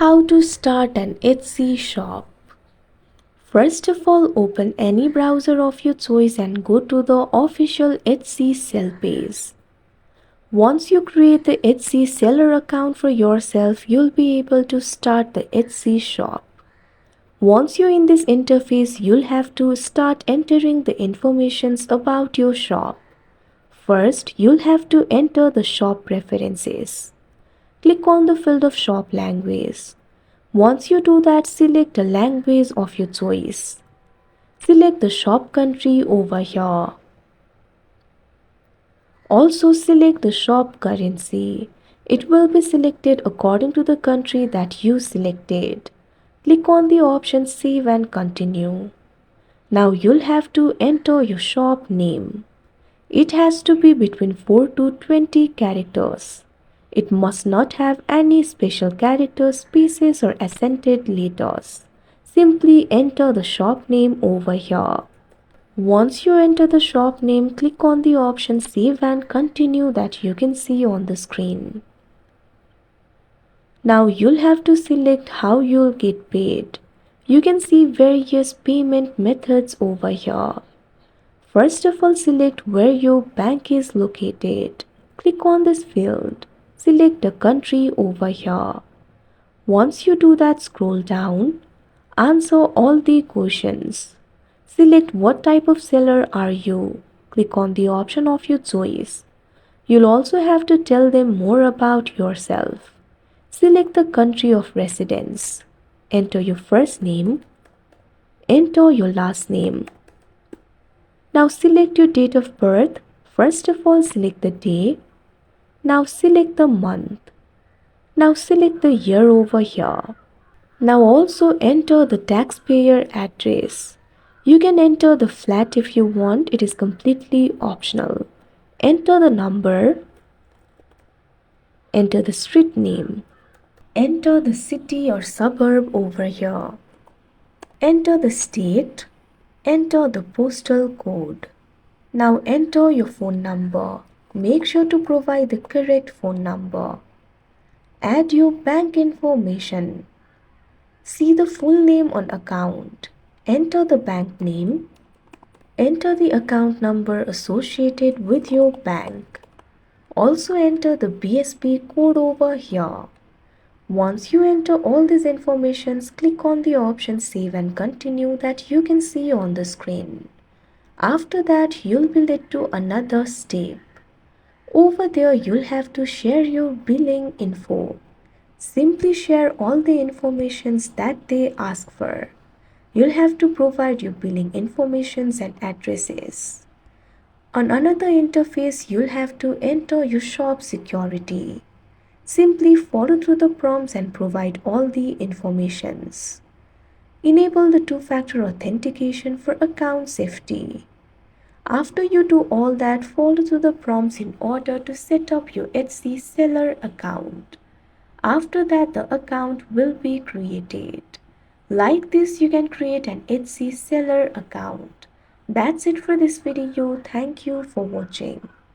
How to start an Etsy shop. First of all, open any browser of your choice and go to the official Etsy sell page. Once you create the Etsy seller account for yourself, you'll be able to start the Etsy shop. Once you're in this interface, you'll have to start entering the informations about your shop. First, you'll have to enter the shop preferences. Click on the field of shop language. Once you do that, select a language of your choice. Select the shop country over here. Also select the shop currency. It will be selected according to the country that you selected. Click on the option Save and Continue. Now you'll have to enter your shop name. It has to be between 4 to 20 characters. It must not have any special characters, spaces or accented letters. Simply enter the shop name over here. Once you enter the shop name, click on the option Save and Continue that you can see on the screen. Now you'll have to select how you'll get paid. You can see various payment methods over here. First of all, select where your bank is located. Click on this field. Select a country over here. Once you do that, scroll down. Answer all the questions. Select what type of seller are you. Click on the option of your choice. You'll also have to tell them more about yourself. Select the country of residence. Enter your first name. Enter your last name. Now select your date of birth. First of all, select the day. Now select the month. Now select the year over here. Now also enter the taxpayer address. You can enter the flat if you want, it is completely optional. Enter the number. Enter the street name. Enter the city or suburb over here. Enter the state. Enter the postal code. Now enter your phone number. Make sure to provide the correct phone number. Add your bank information. See the full name on account. Enter the bank name. Enter the account number associated with your bank. Also enter the BSP code over here. Once you enter all these informations, click on the option Save and Continue that you can see on the screen. After that, you'll be led to another step. Over there, you'll have to share your billing info. Simply share all the informations that they ask for. You'll have to provide your billing informations and addresses. On another interface, you'll have to enter your shop security. Simply follow through the prompts and provide all the informations. Enable the two-factor authentication for account safety. After you do all that, follow through the prompts in order to set up your Etsy seller account. After that, the account will be created. Like this, you can create an Etsy seller account. That's it for this video. Thank you for watching.